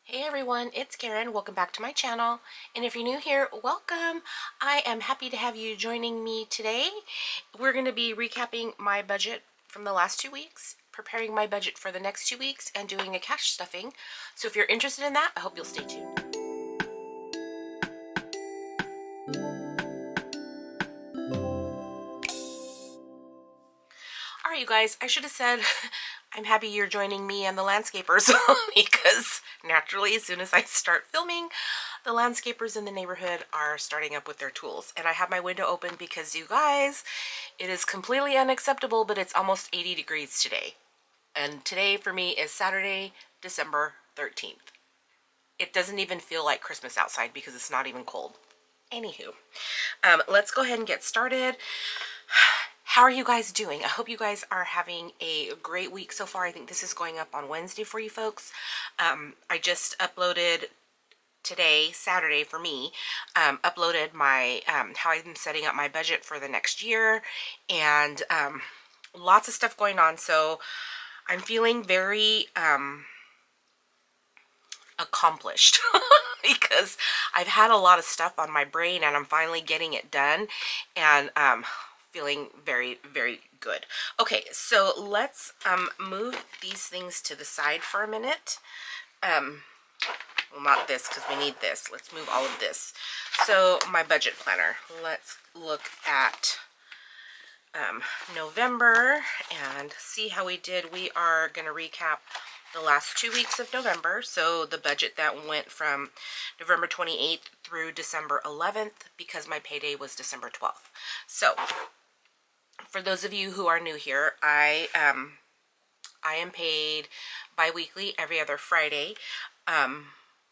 Hey everyone, it's Karen. Welcome back to my channel. And if you're new here, welcome. I am happy to have you joining me today. We're going to be recapping my budget from the last 2 weeks, preparing my budget for the next 2 weeks, and doing a cash stuffing. So if you're interested in that, I hope you'll stay tuned. All right, you guys, I should have said I'm happy you're joining me and the landscapers because naturally, as soon as I start filming, the landscapers in the neighborhood are starting up with their tools. And I have my window open because, you guys, it is completely unacceptable, but it's almost 80 degrees today. And today for me is Saturday, December 13th. It doesn't even feel like Christmas outside because it's not even cold. Anywho, let's go ahead and get started. How are you guys doing? I hope you guys are having a great week so far. I think this is going up on Wednesday for you folks. I just uploaded today, Saturday for me, uploaded my how I'm setting up my budget for the next year, and lots of stuff going on. So I'm feeling very accomplished because I've had a lot of stuff on my brain and I'm finally getting it done, and feeling very, very good. Okay, so let's move these things to the side for a minute. Well, not this because we need this. Let's move all of this. So my budget planner. Let's look at November and see how we did. We are going to recap the last 2 weeks of November. So the budget that went from November 28th through December 11th because my payday was December 12th. So for those of you who are new here, I am paid bi-weekly every other Friday.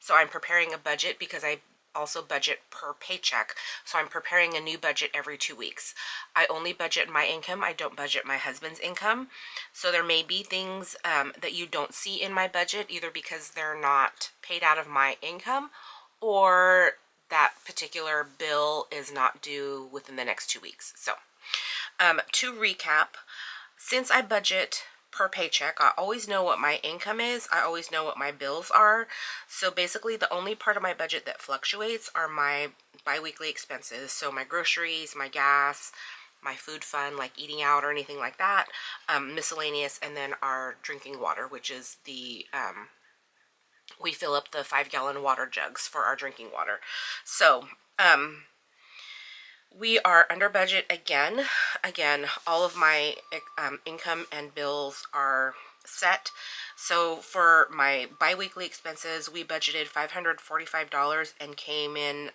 So I'm preparing a budget because I also budget per paycheck. So I'm preparing a new budget every 2 weeks. I only budget my income. I don't budget my husband's income. So there may be things that you don't see in my budget, either because they're not paid out of my income or that particular bill is not due within the next 2 weeks. So to recap, since I budget per paycheck, I always know what my income is. I always know what my bills are. So basically the only part of my budget that fluctuates are my bi-weekly expenses. So my groceries, my gas, my food fund, like eating out or anything like that, miscellaneous, and then our drinking water, which is the, we fill up the 5-gallon water jugs for our drinking water. So, we are under budget again. Again, all of my income and bills are set. So for my bi-weekly expenses, we budgeted $545 and came in,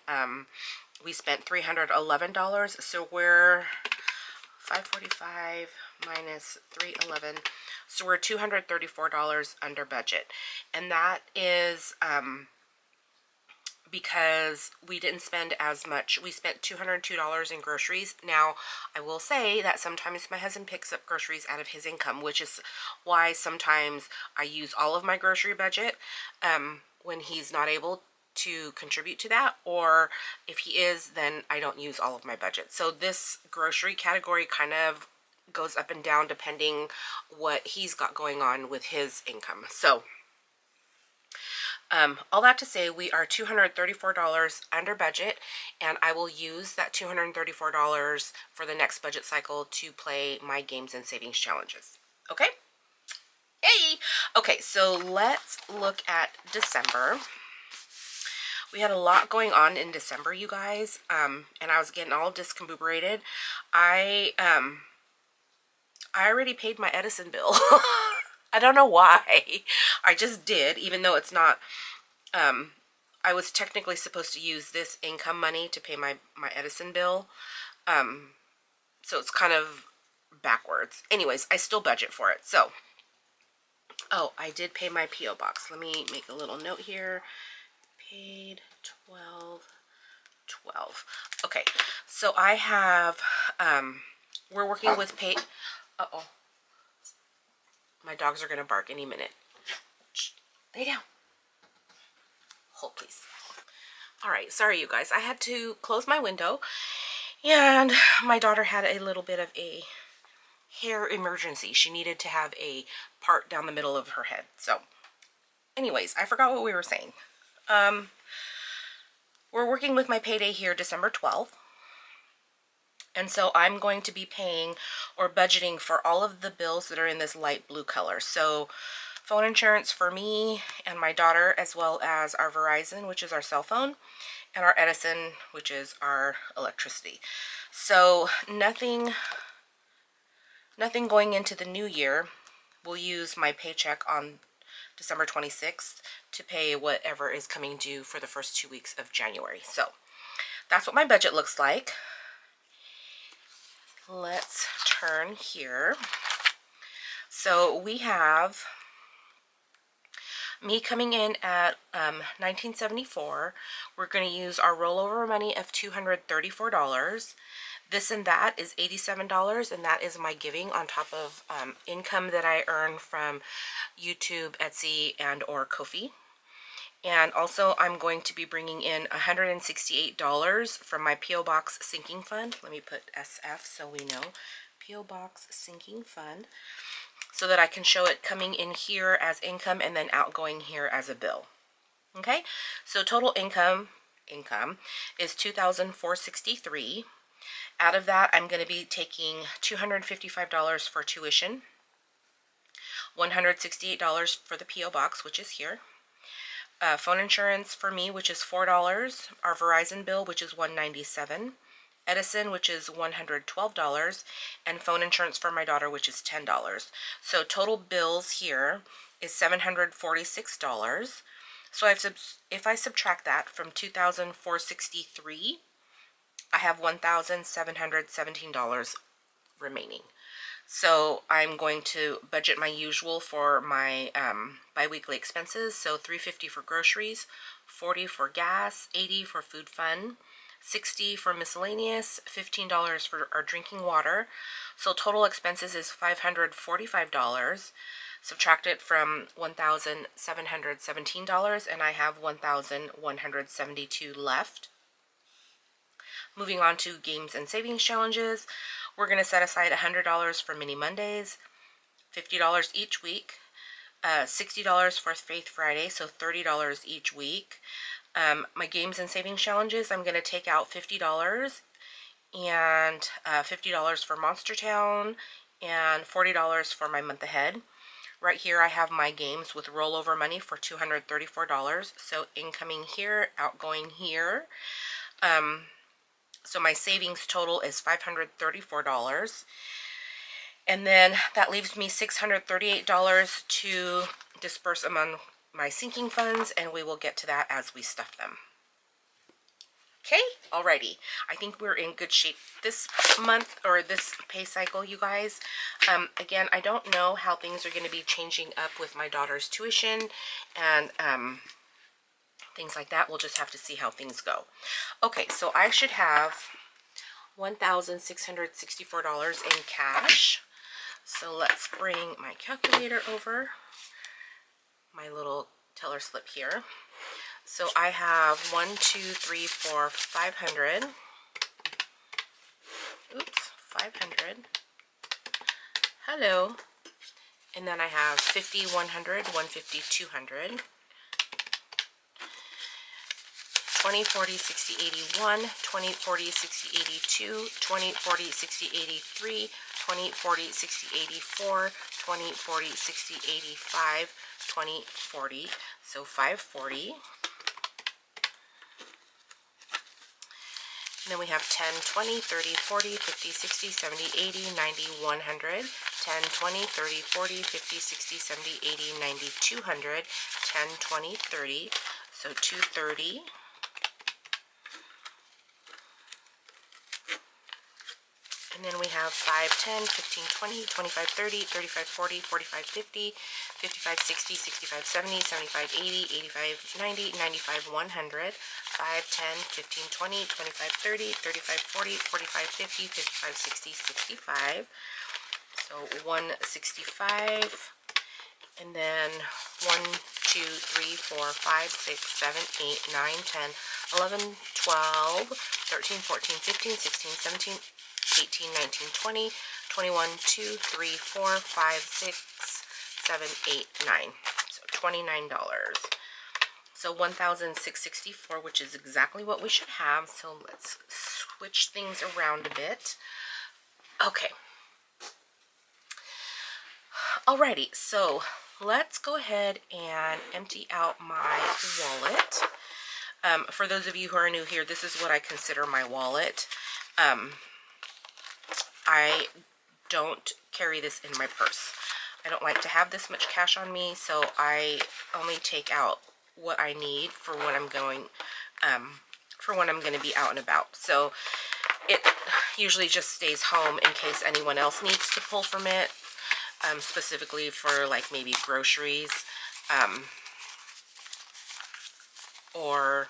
we spent $311. So we're 545 minus 311. So we're $234 under budget. And that is because we didn't spend as much. We spent $202 in groceries. Now, I will say that sometimes my husband picks up groceries out of his income, which is why sometimes I use all of my grocery budget when he's not able to contribute to that, or if he is, then I don't use all of my budget. So this grocery category kind of goes up and down depending what he's got going on with his income. So all that to say, we are $234 under budget, and I will use that $234 for the next budget cycle to play my games and savings challenges. Okay? Hey! Okay, so let's look at December. We had a lot going on in December, you guys, and I was getting all discombobulated. I already paid my Edison bill. I don't know why. I just did, even though it's not, I was technically supposed to use this income money to pay my Edison bill. So it's kind of backwards. Anyways, I still budget for it. So, oh, I did pay my P.O. box. Let me make a little note here. Paid 12. Okay, so I have, we're working with pay, uh-oh. My dogs are going to bark any minute. Shh, lay down. Hold, please. All right, sorry, you guys. I had to close my window, and my daughter had a little bit of a hair emergency. She needed to have a part down the middle of her head. So, anyways, I forgot what we were saying. We're working with my payday here December 12th. And so I'm going to be paying or budgeting for all of the bills that are in this light blue color. So phone insurance for me and my daughter, as well as our Verizon, which is our cell phone, and our Edison, which is our electricity. So nothing going into the new year. We'll use my paycheck on December 26th to pay whatever is coming due for the first 2 weeks of January. So that's what my budget looks like. Let's turn here. So we have me coming in at $19.74. We're going to use our rollover money of $234. This and that is $87, and that is my giving on top of income that I earn from YouTube, Etsy, and or Ko-fi. And also I'm going to be bringing in $168 from my P.O. Box sinking fund. Let me put SF so we know. P.O. Box sinking fund, so that I can show it coming in here as income and then outgoing here as a bill. Okay, so total income is $2,463. Out of that, I'm going to be taking $255 for tuition, $168 for the P.O. Box, which is here. Phone insurance for me, which is $4. Our Verizon bill, which is $197. Edison, which is $112. And phone insurance for my daughter, which is $10. So total bills here is $746. So if I subtract that from $2,463, I have $1,717 remaining. So I'm going to budget my usual for my biweekly expenses. So $3.50 for groceries, $40 for gas, $80 for food fund, $60 for miscellaneous, $15 for our drinking water. So total expenses is $545. Subtract it from $1,717, and I have $1,172 left. Moving on to games and savings challenges, we're going to set aside $100 for Mini Mondays, $50 each week, $60 for Faith Friday, so $30 each week. My games and savings challenges, I'm going to take out $50 and $50 for Monster Town and $40 for my month ahead. Right here I have my games with rollover money for $234, so incoming here, outgoing here. So my savings total is $534. And then that leaves me $638 to disperse among my sinking funds, and we will get to that as we stuff them. Okay, alrighty. I think we're in good shape this month, or this pay cycle, you guys. Again, I don't know how things are going to be changing up with my daughter's tuition and things like that. We'll just have to see how things go. Okay, so I should have $1,664 in cash. So let's bring my calculator over, my little teller slip here. So I have 500. Oops, 500. Hello. And then I have 50, 100, 150, 200. 20, 40, 60, 81, 20, 40, 60, 82, 20, 40, 60, 83, 20, 40, 60, 84, 20, 40, 60, 85, 20, 40, so 540. And then we have 10, 20, 30, 40, 50, 60, 70, 80, 90, 100, 10, 20, 30, 40, 50, 60, 70, 80, 90, 200, 10, 20, 30, so 230. And then we have 5, 10, 15, 20, 25, 30, 35, 40, 45, 50, 55, 60, 65, 70, 75, 80, 85, 90, 95, 100, 5, 10, 15, 20, 25, 30, 35, 40, 45, 50, 55, 60, 65. So 165. And then 1, 2, 3, 4, 5, 6, 7, 8, 9, 10, 11, 12, 13, 14, 15, 16, 17, 18, 19, 20, 21, 2, 3, 4, 5, 6, 7, 8, 9. So $29. So $1,664, which is exactly what we should have. So let's switch things around a bit. Okay. Alrighty, so let's go ahead and empty out my wallet. For those of you who are new here, this is what I consider my wallet. I don't carry this in my purse. I don't like to have this much cash on me, so I only take out what I need for when I'm going to be out and about. So it usually just stays home in case anyone else needs to pull from it, specifically for like maybe groceries, or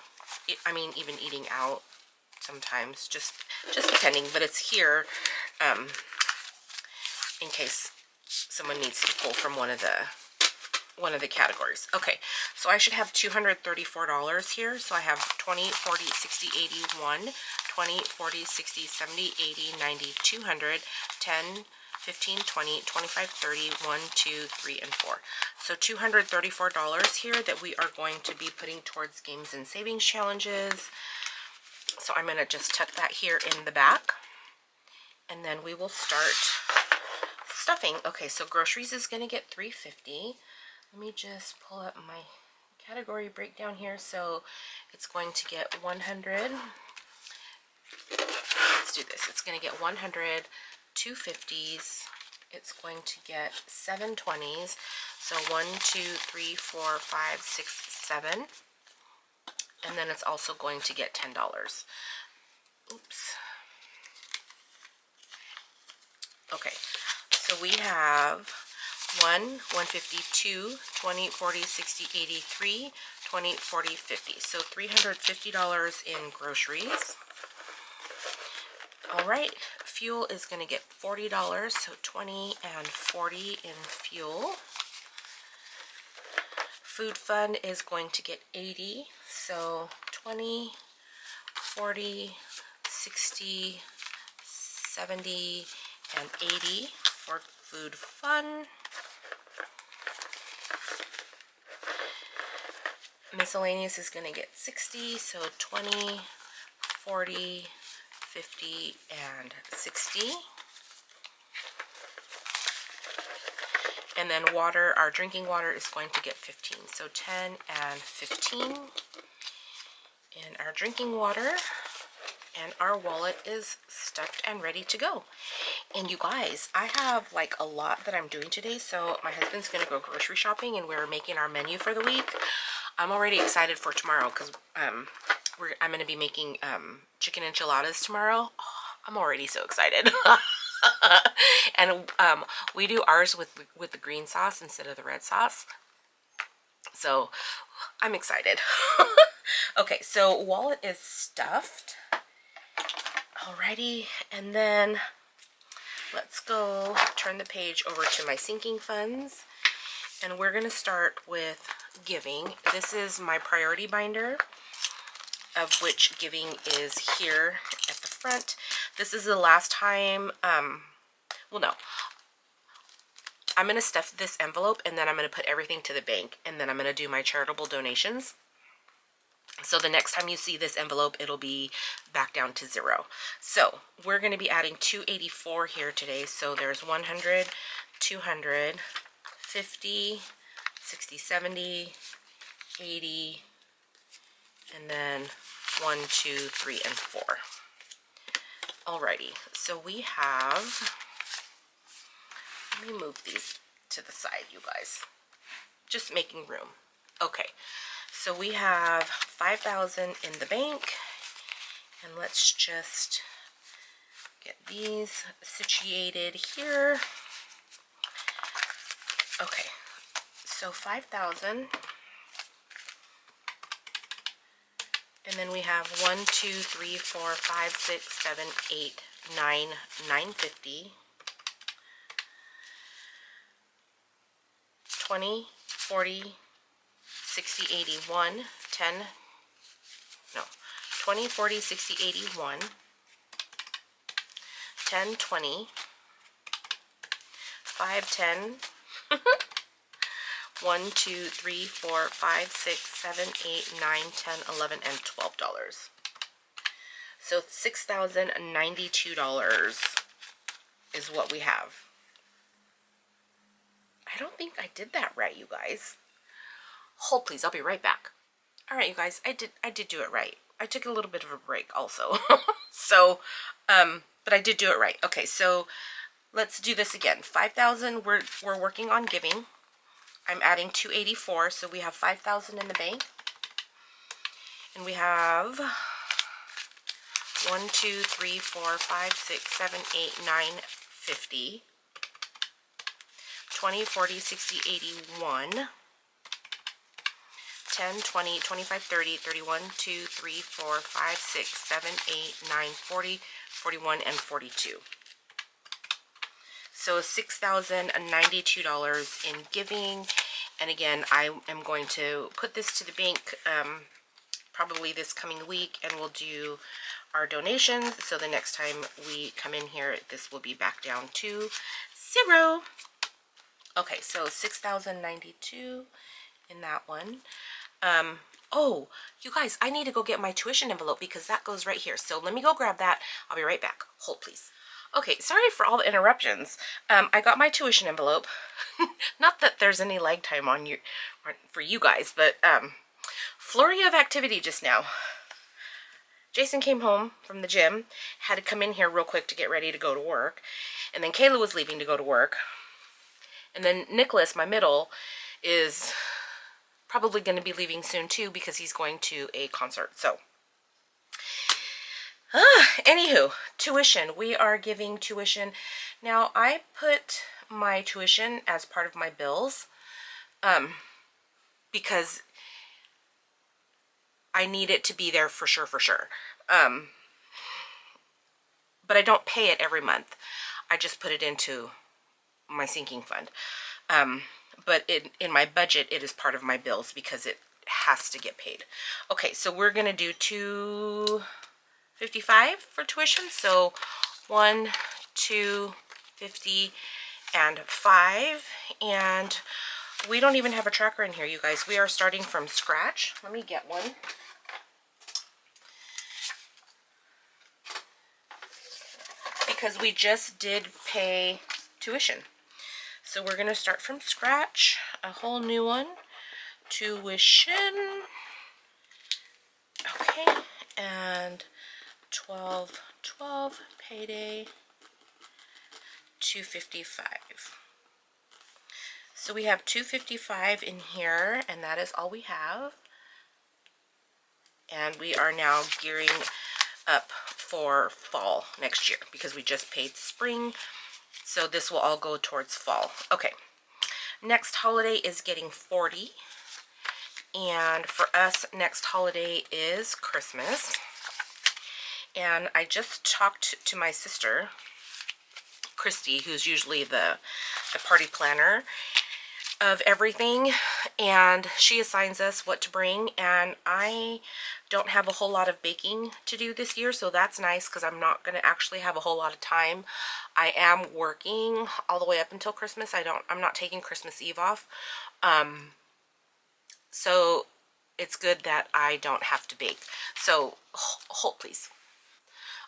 I mean even eating out sometimes, just depending. But it's here in case someone needs to pull from one of the categories. Okay, so I should have $234 here. So I have 20, 40, 60, 80, 20, 40, 60, 70, 80, 90, 200, 10, 15, 20, 25, 30, 1, 2, 3, and 4. So $234 here that we are going to be putting towards games and savings challenges. So I'm going to just tuck that here in the back, and then we will start stuffing. Okay, so groceries is going to get $350. Let me just pull up my category breakdown here. So it's going to get 100. Let's do this. It's going to get 100, 250s. It's going to get 720s. So 1, 2, 3, 4, 5, 6, 7. And then it's also going to get $10. Oops. Okay, so we have 1, 150, 2, 20, 40, 60, 80, 3, 20, 40, 50. So $350 in groceries. All right, fuel is going to get $40, so 20 and 40 in fuel. Food fund is going to get 80, so 20, 40, 60, 70, and 80 for food fund. Miscellaneous is going to get 60, so 20, 40, 50, and 60. And then water, our drinking water is going to get 15, so 10 and 15 in our drinking water. And our wallet is stuffed and ready to go. And you guys, I have like a lot that I'm doing today. So my husband's going to go grocery shopping, and we're making our menu for the week. I'm already excited for tomorrow because I'm going to be making chicken enchiladas tomorrow. Oh, I'm already so excited. And we do ours with the green sauce instead of the red sauce. So I'm excited. Okay, so wallet is stuffed. Alrighty, and then let's go turn the page over to my sinking funds, and we're going to start with giving. This is my priority binder, of which giving is here at the front. This is the last time, well, no, I'm going to stuff this envelope, and then I'm going to put everything to the bank, and then I'm going to do my charitable donations. So the next time you see this envelope, it'll be back down to 0. So we're going to be adding 284 here today. So there's 100, 200, 50, 60, 70, 80, and then 1, 2, 3, and 4. Alrighty, so we have, let me move these to the side, you guys. Just making room. Okay. So we have 5,000 in the bank, and let's just get these situated here. Okay, so 5,000, and then we have 1, 2, 3, 4, 5, 6, 7, 8, 9, 950, 20, 40, 60, 81, 10, no, 20, 40, 60, 81, 10, 20, 5, 10, 1, 2, 3, 4, 5, 6, 7, 8, 9, 10, 11, and $12. So $6,092 is what we have. I don't think I did that right, you guys. Hold please, I'll be right back. All right, you guys, I did do it right. I took a little bit of a break also. So, but I did do it right. Okay, so let's do this again. 5,000 we're working on giving. I'm adding 284, so we have 5,000 in the bank. And we have 1, 2, 3, 4, 5, 6, 7, 8, 9, 50. 20, 40, 60, 81. 10, 20, 25, 30, 31, 2, 3, 4, 5, 6, 7, 8, 9, 40, 41, and 42. So $6,092 in giving. And again, I am going to put this to the bank probably this coming week, and we'll do our donations. So the next time we come in here, this will be back down to 0. Okay, so $6,092 in that one. Oh, you guys, I need to go get my tuition envelope because that goes right here. So let me go grab that. I'll be right back. Hold, please. Okay, sorry for all the interruptions. I got my tuition envelope. Not that there's any lag time on you for you guys, but flurry of activity just now. Jason came home from the gym, had to come in here real quick to get ready to go to work, and then Kayla was leaving to go to work, and then Nicholas, my middle, is probably going to be leaving soon too because he's going to a concert. So anywho, tuition. We are giving tuition. Now, I put my tuition as part of my bills because I need it to be there for sure. But I don't pay it every month. I just put it into my sinking fund. But in my budget, it is part of my bills because it has to get paid. Okay, so we're going to do $255 for tuition. So 1, 2, 50, and 5. And we don't even have a tracker in here, you guys. We are starting from scratch. Let me get one. Because we just did pay tuition. So we're going to start from scratch, a whole new one. Tuition. Okay, and 12 payday, $255. So we have $255 in here, and that is all we have. And we are now gearing up for fall next year because we just paid spring. So this will all go towards fall. Okay, next holiday is getting $40. And for us, next holiday is Christmas. And I just talked to my sister, Christy, who's usually the party planner of everything, and she assigns us what to bring, and I don't have a whole lot of baking to do this year, so that's nice because I'm not going to actually have a whole lot of time. I am working all the way up until Christmas. I'm not taking Christmas Eve off. So it's good that I don't have to bake. So hold please.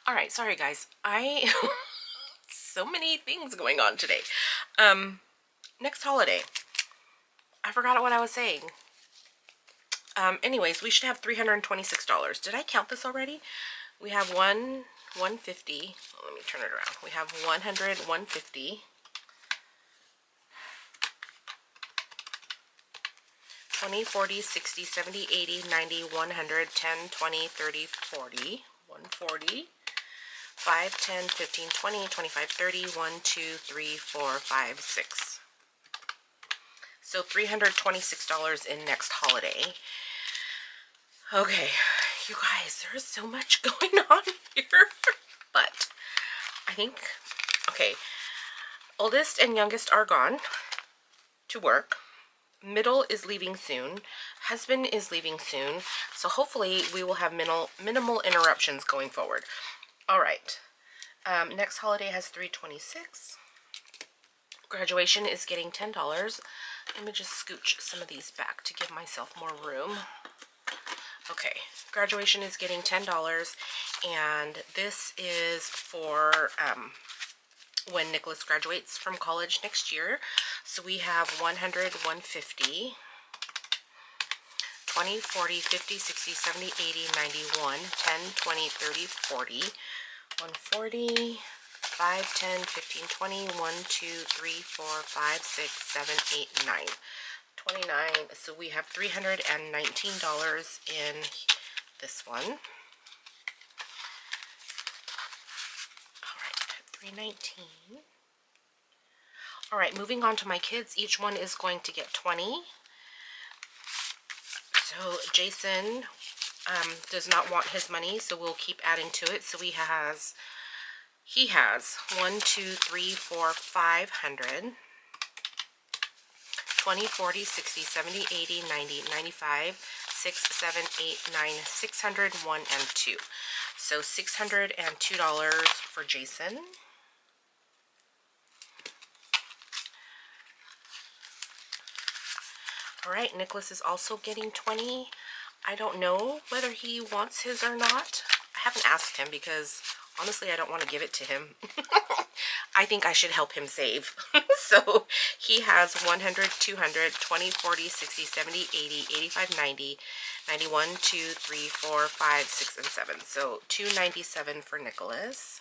All right, sorry guys. So many things going on today. Next holiday. I forgot what I was saying. Anyways, we should have $326. Did I count this already? We have 150. Let me turn it around. We have 100, 150. 20, 40, 60, 70, 80, 90, 100, 10, 20, 30, 40, 140, 5, 10, 15, 20, 25, 30, 1, 2, 3, 4, 5, 6. So $326 in next holiday. Okay, you guys, there's so much going on here. But I think, okay, oldest and youngest are gone to work. Middle is leaving soon. Husband is leaving soon. So hopefully we will have minimal interruptions going forward. All right. Next holiday has $326. Graduation is getting $10. Let me just scooch some of these back to give myself more room. Okay, graduation is getting $10, and this is for when Nicholas graduates from college next year. So we have 100, 150, 20, 40, 50, 60, 70, 80, 91, 10, 20, 30, 40, 140, 5, 10, 15, 20, 1, 2, 3, 4, 5, 6, 7, 8, 9. 29. So we have $319 in this one. All right, 319. All right, moving on to my kids. Each one is going to get 20. So Jason does not want his money, so we'll keep adding to it. So he has 1, 2, 3, 4, 500. 20, 40, 60, 70, 80, 90, 95, 6, 7, 8, 9, 600, 1, and 2. So $602 for Jason. All right, Nicholas is also getting 20. I don't know whether he wants his or not. I haven't asked him because honestly I don't want to give it to him. I think I should help him save. So he has 100, 200, 20, 40, 60, 70, 80, 85, 90, 91, 2, 3, 4, 5, 6, and 7. So $297 for Nicholas.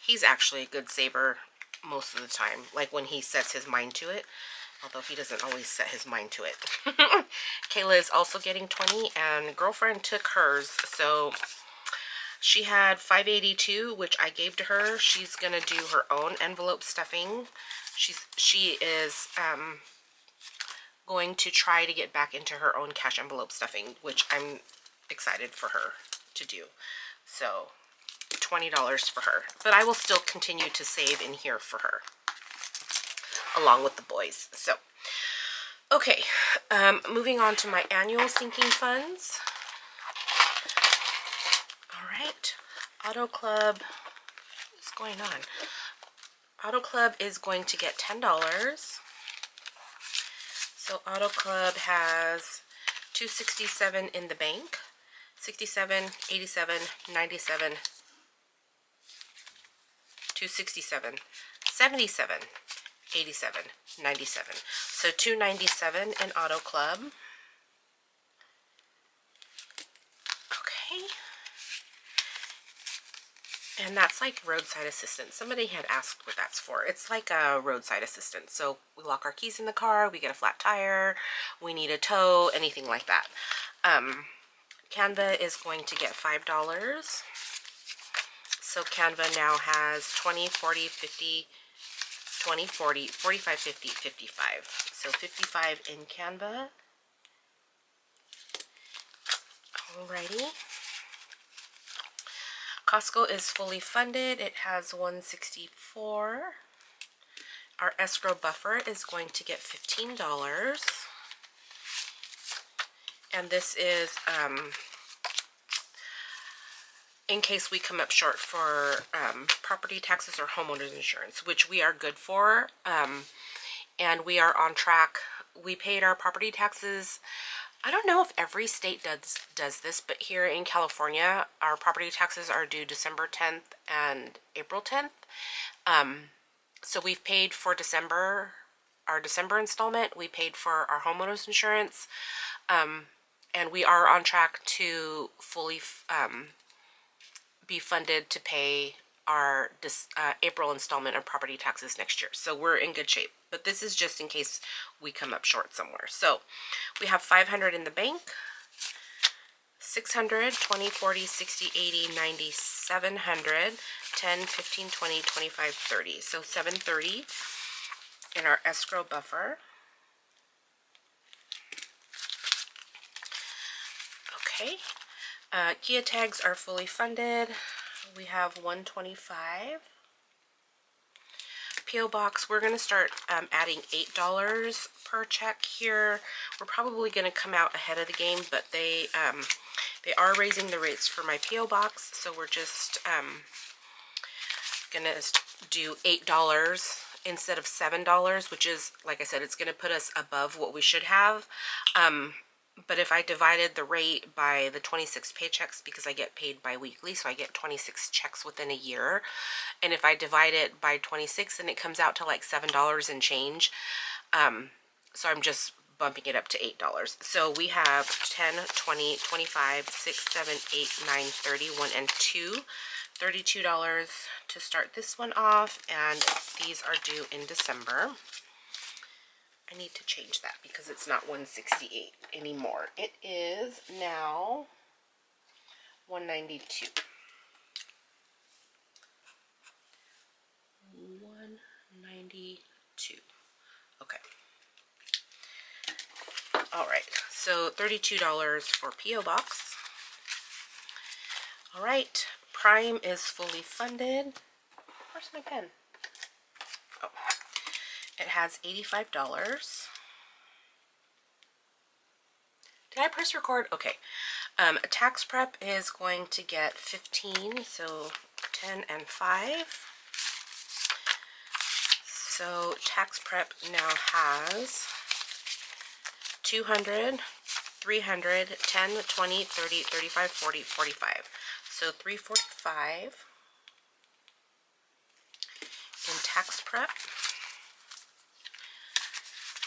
He's actually a good saver most of the time, like when he sets his mind to it, although he doesn't always set his mind to it. Kayla is also getting 20, and girlfriend took hers, so she had 582, which I gave to her. She's gonna do her own envelope stuffing. She is going to try to get back into her own cash envelope stuffing, which I'm excited for her to do. So $20 for her, but I will still continue to save in here for her along with the boys. So okay, moving on to my annual sinking funds. All right, Auto Club, what's going on? Auto Club is going to get $10. So Auto Club has $267 in the bank, 67, 87, 97, 267, 77, 87, 97. So $297 in Auto Club. Okay. And that's like roadside assistance. Somebody had asked what that's for. It's like a roadside assistance. So we lock our keys in the car, we get a flat tire, we need a tow, anything like that. Canva is going to get $5. So Canva now has 20, 40, 50, 20, 40, 45, 50, 55. So 55 in Canva. Alrighty. Costco is fully funded. It has 164. Our escrow buffer is going to get $15. And this is in case we come up short for property taxes or homeowners insurance, which we are good for, and we are on track. We paid our property taxes. I don't know if every state does this, but here in California, our property taxes are due December 10th and April 10th. So we've paid for December, our December installment. We paid for our homeowners insurance, and we are on track to fully be funded to pay our April installment of property taxes next year. So we're in good shape, but this is just in case we come up short somewhere. So we have 500 in the bank, 600, 20, 40, 60, 80, 90, 700, 10, 15, 20, 25, 30. So 730 in our escrow buffer. Okay. Kia tags are fully funded. We have 125. P.O. Box, we're going to start adding $8 per check here. We're probably going to come out ahead of the game, but they are raising the rates for my P.O. Box, so we're just going to do $8 instead of $7, which is, like I said, it's going to put us above what we should have. But if I divided the rate by the 26 paychecks, because I get paid bi-weekly, so I get 26 checks within a year, and if I divide it by 26, then it comes out to like $7 and change. So I'm just bumping it up to $8. So we have 10, 20, 25, 6, 7, 8, 9, 30, 1, and 2. $32 to start this one off, and these are due in December. I need to change that because it's not 168 anymore. It is now 192. 192. Okay. All right. So $32 for P.O. Box. All right. Prime is fully funded. Where's my pen? Oh. It has $85. Did I press record? Okay. Tax prep is going to get 15, so 10 and 5. So tax prep now has 200, 300, 10, 20, 30, 35, 40, 45. So 345 in tax prep.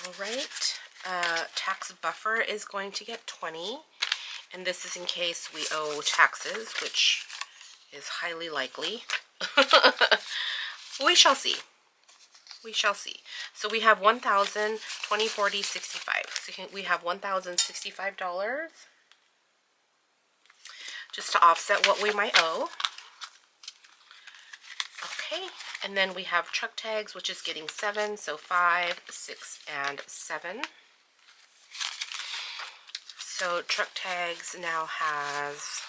All right. Tax buffer is going to get 20. And this is in case we owe taxes, which is highly likely. We shall see. We shall see. So we have 1,000, 20, 40, 65. So we have $1,065 just to offset what we might owe. Okay, and then we have truck tags, which is getting 7, so 5, 6, and 7. So truck tags now has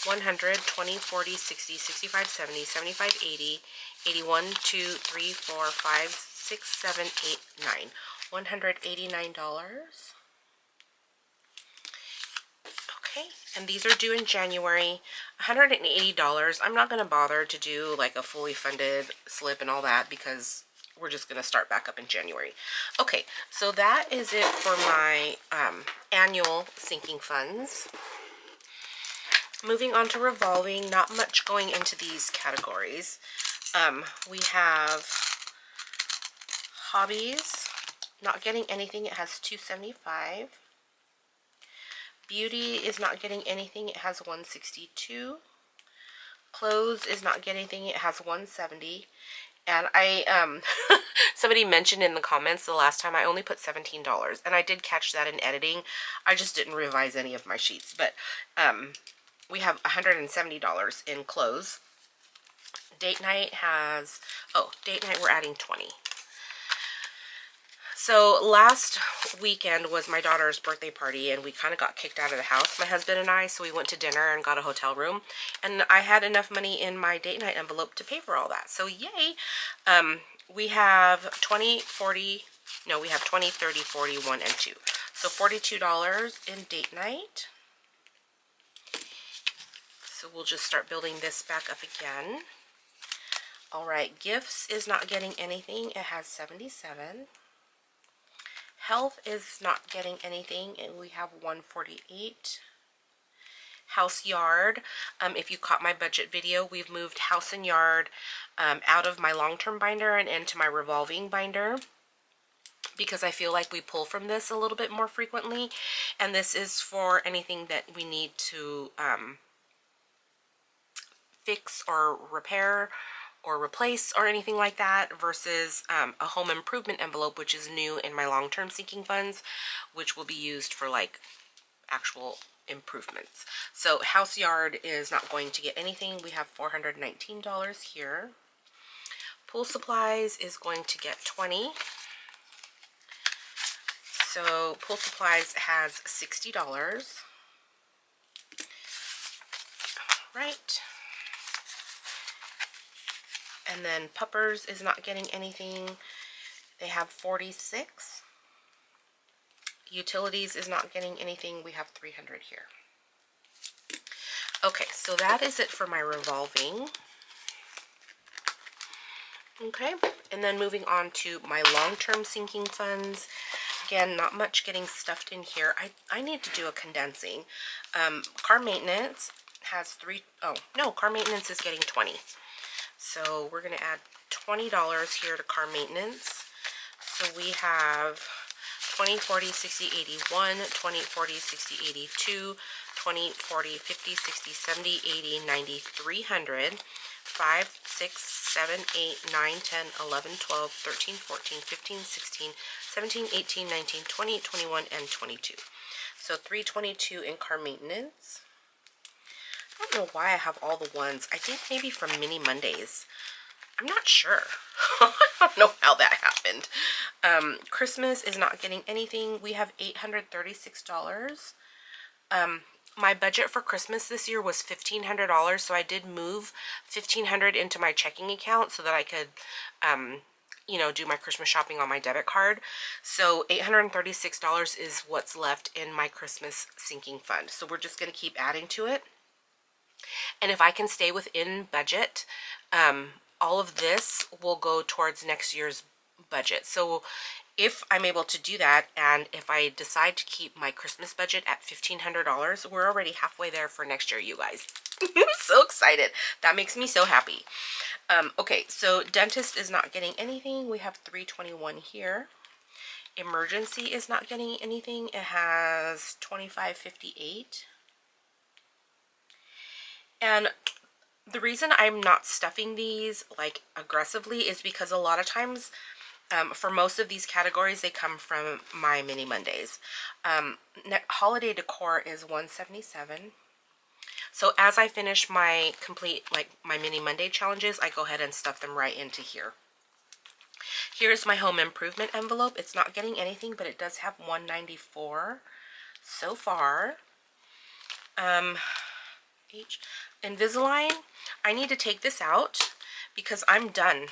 100, 20, 40, 60, 65, 70, 75, 80, 81, 2, 3, 4, 5, 6, 7, 8, 9. $189. Okay, and these are due in January. $180. I'm not going to bother to do like a fully funded slip and all that because we're just going to start back up in January. Okay, so that is it for my annual sinking funds. Moving on to revolving, not much going into these categories. We have hobbies, not getting anything, it has $275. Beauty is not getting anything, it has $162. Clothes is not getting anything, it has $170. And I, somebody mentioned in the comments the last time I only put $17, and I did catch that in editing. I just didn't revise any of my sheets, but we have $170 in clothes. Date night has, date night we're adding 20. So last weekend was my daughter's birthday party, and we kind of got kicked out of the house, my husband and I, so we went to dinner and got a hotel room, and I had enough money in my date night envelope to pay for all that, so yay. We have 20, 40, no, we have 20, 30, 40, 1, and 2. So $42 in date night. So we'll just start building this back up again. All right, gifts is not getting anything. It has 77. Health is not getting anything, and we have 148. House yard, if you caught my budget video, we've moved house and yard out of my long-term binder and into my revolving binder because I feel like we pull from this a little bit more frequently, and this is for anything that we need to fix or repair or replace or anything like that, versus a home improvement envelope, which is new in my long-term sinking funds, which will be used for like actual improvements. So house yard is not going to get anything. We have $419 here. Pool supplies is going to get 20. So pool supplies has $60. Right. And then puppers is not getting anything. They have 46. Utilities is not getting anything. We have 300 here. Okay, so that is it for my revolving. Okay, and then moving on to my long-term sinking funds. Again, not much getting stuffed in here. I need to do a condensing. Car maintenance has car maintenance is getting 20. So we're going to add $20 here to car maintenance. So we have 20, 40, 60, 81, 20, 40, 60, 82, 20, 40, 50, 60, 70, 80, 90, 300, 5, 6, 7, 8, 9, 10, 11, 12, 13, 14, 15, 16, 17, 18, 19, 20, 21, and 22. So 322 in car maintenance. I don't know why I have all the ones. I think maybe from Mini Mondays. I'm not sure. I don't know how that happened. Christmas is not getting anything. We have $836. My budget for Christmas this year was $1,500, so I did move $1,500 into my checking account so that I could, do my Christmas shopping on my debit card. So $836 is what's left in my Christmas sinking fund. So we're just going to keep adding to it. And if I can stay within budget, all of this will go towards next year's budget. So if I'm able to do that, and if I decide to keep my Christmas budget at $1,500, we're already halfway there for next year, you guys. I'm so excited. That makes me so happy. Okay, so dentist is not getting anything. We have $321 here. Emergency is not getting anything. It has $25.58. And the reason I'm not stuffing these like aggressively is because a lot of times for most of these categories they come from my Mini Mondays. Holiday decor is $177. So as I finish my my Mini Monday challenges, I go ahead and stuff them right into here. Here's my home improvement envelope. It's not getting anything, but it does have $194 so far. Invisalign, I need to take this out because I'm done.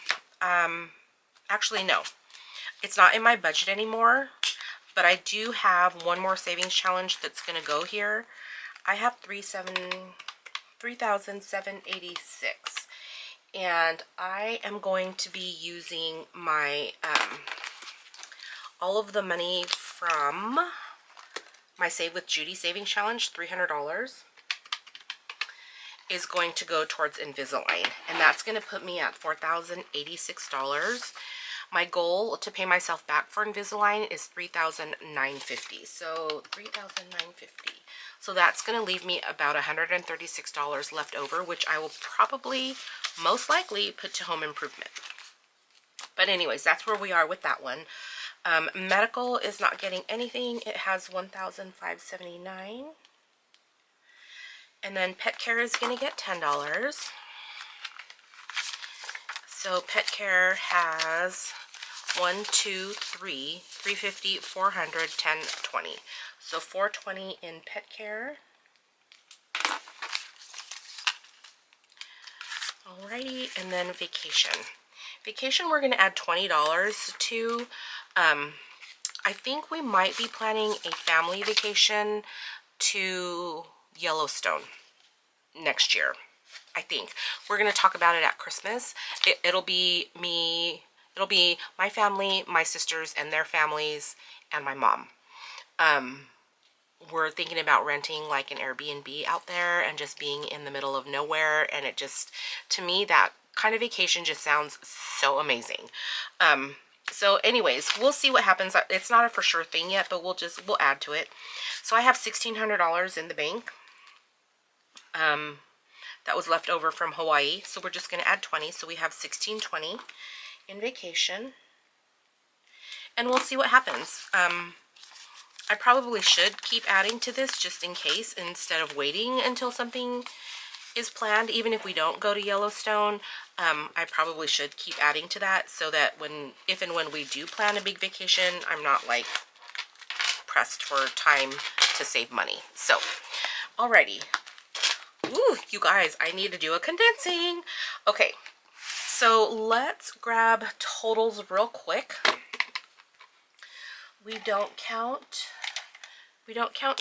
Actually, no. It's not in my budget anymore, but I do have one more savings challenge that's going to go here. I have $3,786, and I am going to be using my all of the money from my Save with Judy savings challenge, $300, is going to go towards Invisalign, and that's going to put me at $4,086. My goal to pay myself back for Invisalign is $3,950. So $3,950. So that's going to leave me about $136 left over, which I will probably, most likely, put to home improvement. But anyways, that's where we are with that one. Medical is not getting anything. It has $1,579. And then pet care is going to get $10. So pet care has 1, 2, 3, 350, 400, 10, 20. So $420 in pet care. Alrighty, and then vacation. Vacation we're going to add $20 to. I think we might be planning a family vacation to Yellowstone next year. I think we're going to talk about it at Christmas. It'll be me, it'll be my family, my sisters and their families, and my mom. We're thinking about renting like an Airbnb out there and just being in the middle of nowhere, and it just, to me, that kind of vacation just sounds so amazing. So anyways, we'll see what happens. It's not a for sure thing yet, but we'll add to it. So I have $1,600 in the bank. That was left over from Hawaii. So we're just going to add 20. So we have $1,620 in vacation. And we'll see what happens. I probably should keep adding to this just in case, instead of waiting until something is planned. Even if we don't go to Yellowstone, I probably should keep adding to that so that if and when we do plan a big vacation, I'm not like pressed for time to save money. So, alrighty. Ooh, you guys, I need to do a condensing. Okay, so let's grab totals real quick. We don't count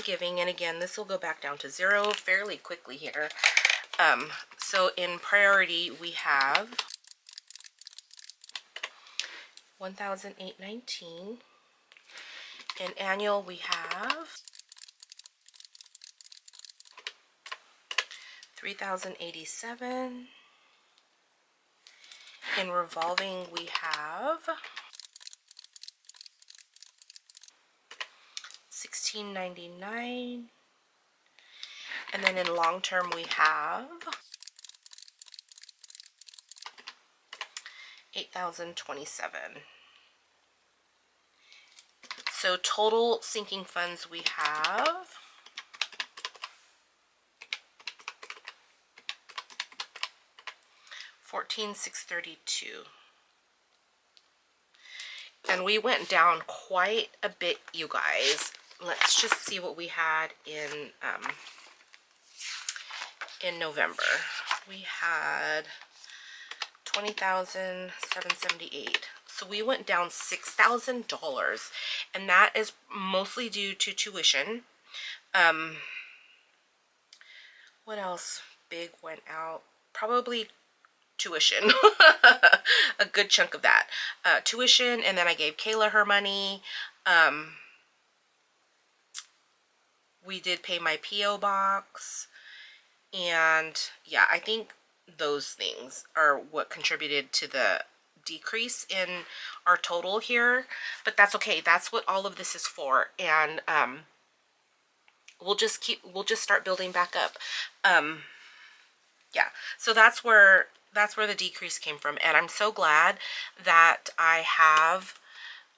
giving, and again, this will go back down to 0 fairly quickly here. So in priority, we have $1,819. In annual, we have $3,087. In revolving, we have $1,699. And then in long term, we have $8,027. So total sinking funds we have $14,632. And we went down quite a bit, you guys. Let's just see what we had in November. We had $20,778. So we went down $6,000, and that is mostly due to tuition. What else big went out? Probably tuition. A good chunk of that. Tuition, and then I gave Kayla her money. We did pay my P.O. box. And yeah, I think those things are what contributed to the decrease in our total here. But that's okay. That's what all of this is for. And we'll just start building back up. Yeah, so that's where the decrease came from, and I'm so glad that I have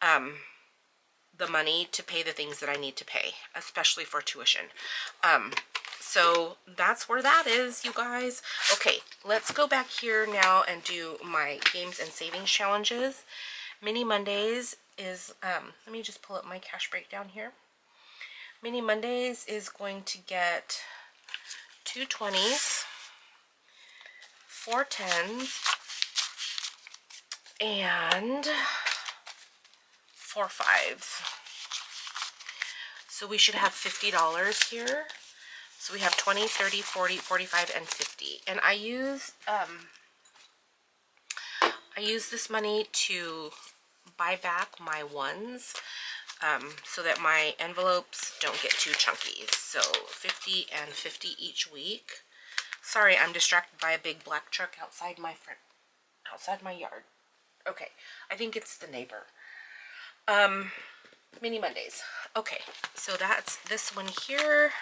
the money to pay the things that I need to pay, especially for tuition. So that's where that is, you guys. Okay, let's go back here now and do my games and savings challenges. Mini Mondays is, let me just pull up my cash breakdown here. Mini Mondays is going to get 2 20s, 4 10s, and 4 5s. So we should have $50 here. So we have 20, 30, 40, 45, and 50. And I use this money to buy back my ones so that my envelopes don't get too chunky. So 50 and 50 each week. Sorry, I'm distracted by a big black truck outside my yard. Okay, I think it's the neighbor. Mini Mondays. Okay, so that's this one here.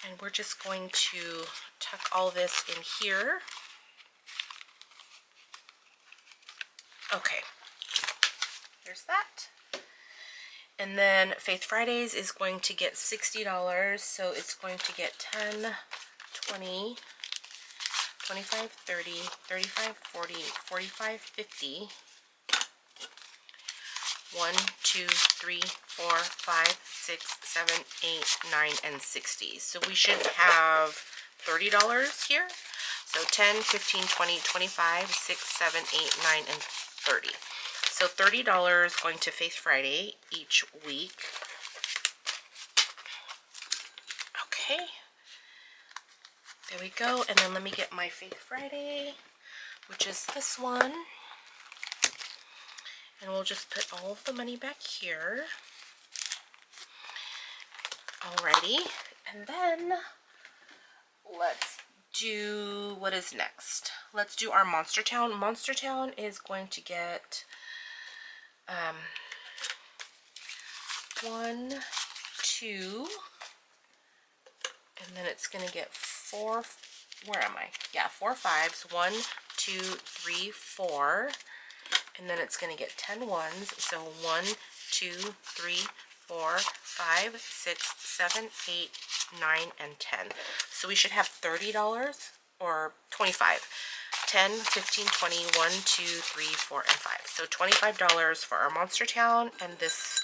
And we're just going to tuck all this in here. Okay, there's that. And then Faith Fridays is going to get $60. So it's going to get 10, 20, 25, 30, 35, 40, 45, 50. 1, 2, 3, 4, 5, 6, 7, 8, 9, and 60. So we should have $30 here. So 10, 15, 20, 25, 6, 7, 8, 9, and 30. So $30 going to Faith Friday each week. Okay. There we go. And then let me get my Faith Friday, which is this one. And we'll just put all of the money back here. Alrighty. And then let's do, what is next? Let's do our Monster Town. Monster Town is going to get 1, 2, and then it's going to get 4, where am I? Yeah, 4 5s. 1, 2, 3, 4. And then it's going to get 10 ones. So 1, 2, 3, 4, 5, 6, 7, 8, 9, and 10. So we should have $30 or 25. 10, 15, 20, 1, 2, 3, 4, and 5. So $25 for our Monster Town. And this,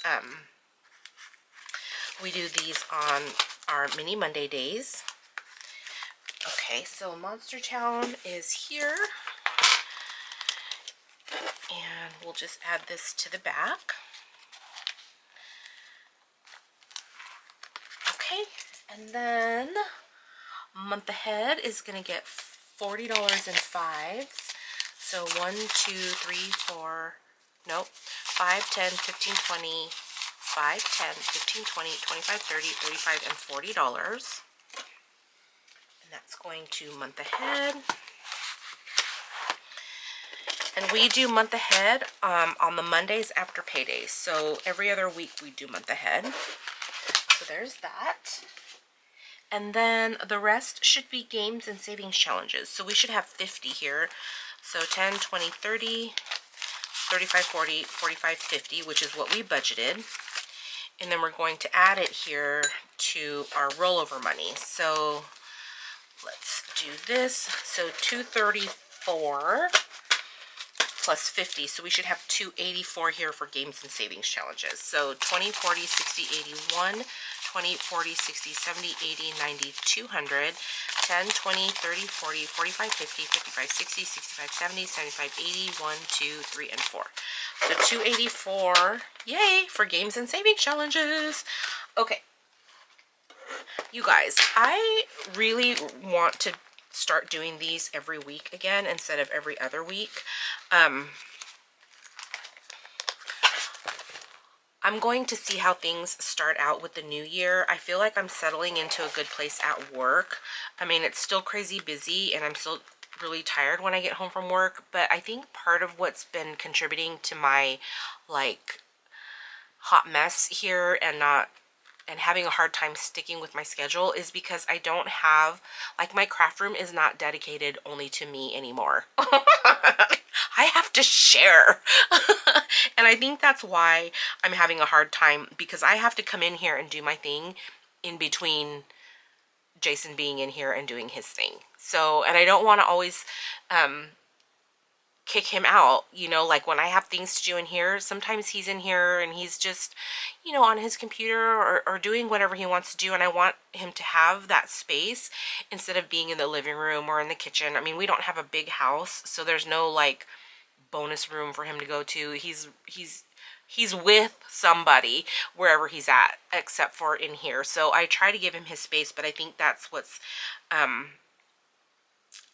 we do these on our Mini Monday days. Okay, so Monster Town is here. And we'll just add this to the back. Okay, and then month ahead is going to get $40 in 5s. So 1, 2, 3, 4, Nope. 5, 10, 15, 20, 5, 10, 15, 20, 25, 30, 35, and $40. And that's going to month ahead. And we do month ahead on the Mondays after paydays. So every other week we do month ahead. So there's that. And then the rest should be games and savings challenges. So we should have 50 here. So 10, 20, 30, 35, 40, 45, 50, which is what we budgeted. And then we're going to add it here to our rollover money. So let's do this. So 234 plus 50. So we should have 284 here for games and savings challenges. So 20, 40, 60, 81, 20, 40, 60, 70, 80, 90, 200, 10, 20, 30, 40, 45, 50, 55, 60, 65, 70, 75, 80, 1, 2, 3, and 4. So 284, yay, for games and savings challenges. Okay. You guys, I really want to start doing these every week again instead of every other week. I'm going to see how things start out with the new year. I feel like I'm settling into a good place at work. I mean, it's still crazy busy and I'm still really tired when I get home from work, but I think part of what's been contributing to my like hot mess here and having a hard time sticking with my schedule is because I don't have, like, my craft room is not dedicated only to me anymore. I have to share. And I think that's why I'm having a hard time, because I have to come in here and do my thing in between Jason being in here and doing his thing. So, and I don't want to always kick him out, you know, like when I have things to do in here, sometimes he's in here and he's just, you know, on his computer or doing whatever he wants to do, and I want him to have that space instead of being in the living room or in the kitchen. I mean, we don't have a big house, so there's no like bonus room for him to go to. He's with somebody wherever he's at, except for in here. So I try to give him his space, but I think that's what's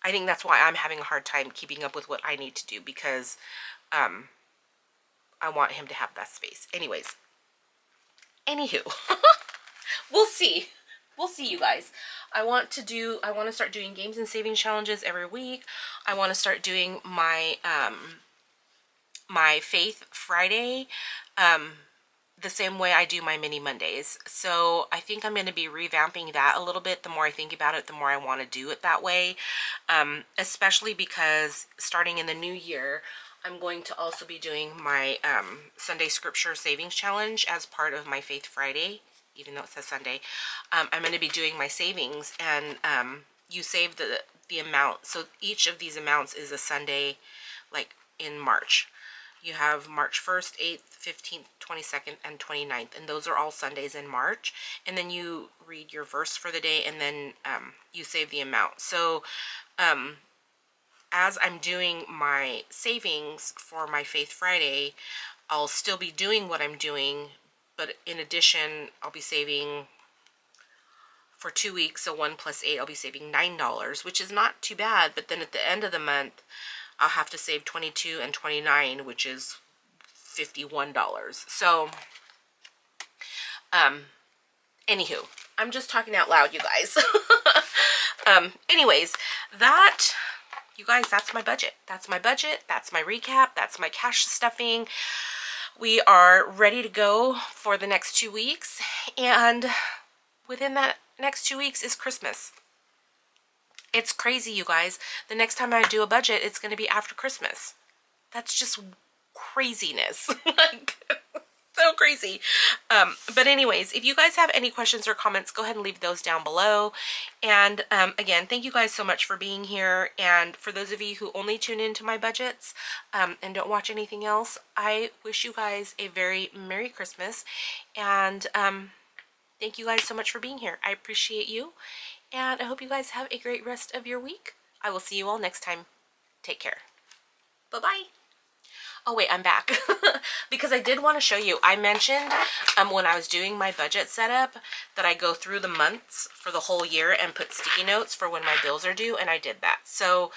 I think that's why I'm having a hard time keeping up with what I need to do, because I want him to have that space. Anyways, anywho, we'll see. We'll see, you guys. I want to start doing games and savings challenges every week. I want to start doing my my Faith Friday the same way I do my mini Mondays. So I think I'm going to be revamping that a little bit. The more I think about it, the more I want to do it that way. Especially because starting in the new year, I'm going to also be doing my Sunday Scripture Savings Challenge as part of my Faith Friday, even though it says Sunday. I'm going to be doing my savings, and you save the amount. So each of these amounts is a Sunday, like in March. You have March 1st, 8th, 15th, 22nd, and 29th. And those are all Sundays in March. And then you read your verse for the day, and then you save the amount. So as I'm doing my savings for my Faith Friday, I'll still be doing what I'm doing. But in addition, I'll be saving for 2 weeks. So 1 plus 8, I'll be saving $9, which is not too bad. But then at the end of the month, I'll have to save 22 and 29, which is $51. So, anywho, I'm just talking out loud, you guys. Anyways, you guys, that's my budget. That's my budget. That's my recap. That's my cash stuffing. We are ready to go for the next 2 weeks. And within that next 2 weeks is Christmas. It's crazy, you guys. The next time I do a budget, it's going to be after Christmas. That's just craziness. Like, so crazy. But anyways, if you guys have any questions or comments, go ahead and leave those down below. And again, thank you guys so much for being here. And for those of you who only tune into my budgets and don't watch anything else, I wish you guys a very Merry Christmas. And thank you guys so much for being here. I appreciate you. And I hope you guys have a great rest of your week. I will see you all next time. Take care. Bye-bye. Oh, wait, I'm back. Because I did want to show you. I mentioned when I was doing my budget setup that I go through the months for the whole year and put sticky notes for when my bills are due, and I did that. So,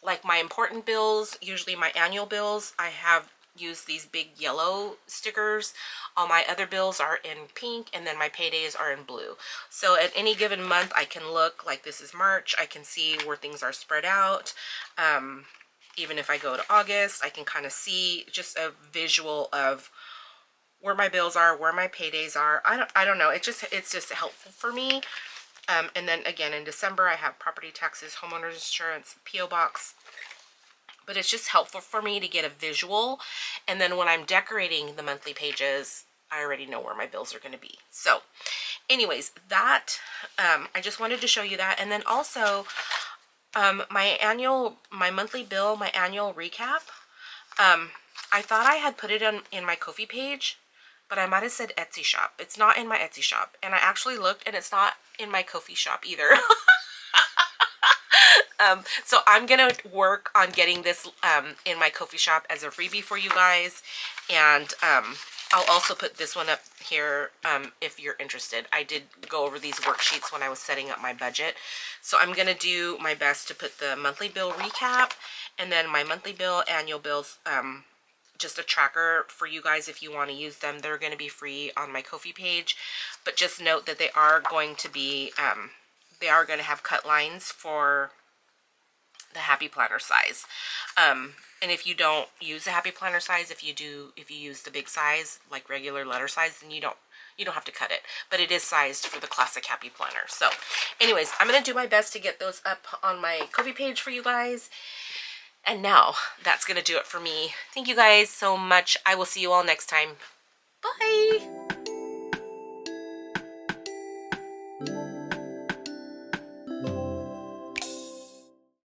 like my important bills, usually my annual bills, I have use these big yellow stickers. All my other bills are in pink, and then my paydays are in blue. So at any given month, I can look, like this is March, I can see where things are spread out. Even if I go to August, I can kind of see just a visual of where my bills are, where my paydays are. I don't know. It's just helpful for me. And then again, in December, I have property taxes, homeowners insurance, P.O. box. But it's just helpful for me to get a visual. And then when I'm decorating the monthly pages, I already know where my bills are going to be. So anyways, that, I just wanted to show you that. And then also, my monthly bill, my annual recap, I thought I had put it in my Ko-fi page, but I might have said Etsy shop. It's not in my Etsy shop. And I actually looked, and it's not in my Ko-fi shop either. So I'm going to work on getting this in my Ko-fi shop as a freebie for you guys. And I'll also put this one up here if you're interested. I did go over these worksheets when I was setting up my budget. So I'm going to do my best to put the monthly bill recap and then my monthly bill, annual bills, just a tracker for you guys if you want to use them. They're going to be free on my Ko-fi page. But just note that they are going to be, they are going to have cut lines for the Happy Planner size. And if you don't use the Happy Planner size, if you use the big size, like regular letter size, then you don't have to cut it. But it is sized for the classic Happy Planner. So anyways, I'm going to do my best to get those up on my Ko-fi page for you guys. And now that's going to do it for me. Thank you guys so much. I will see you all next time. Bye!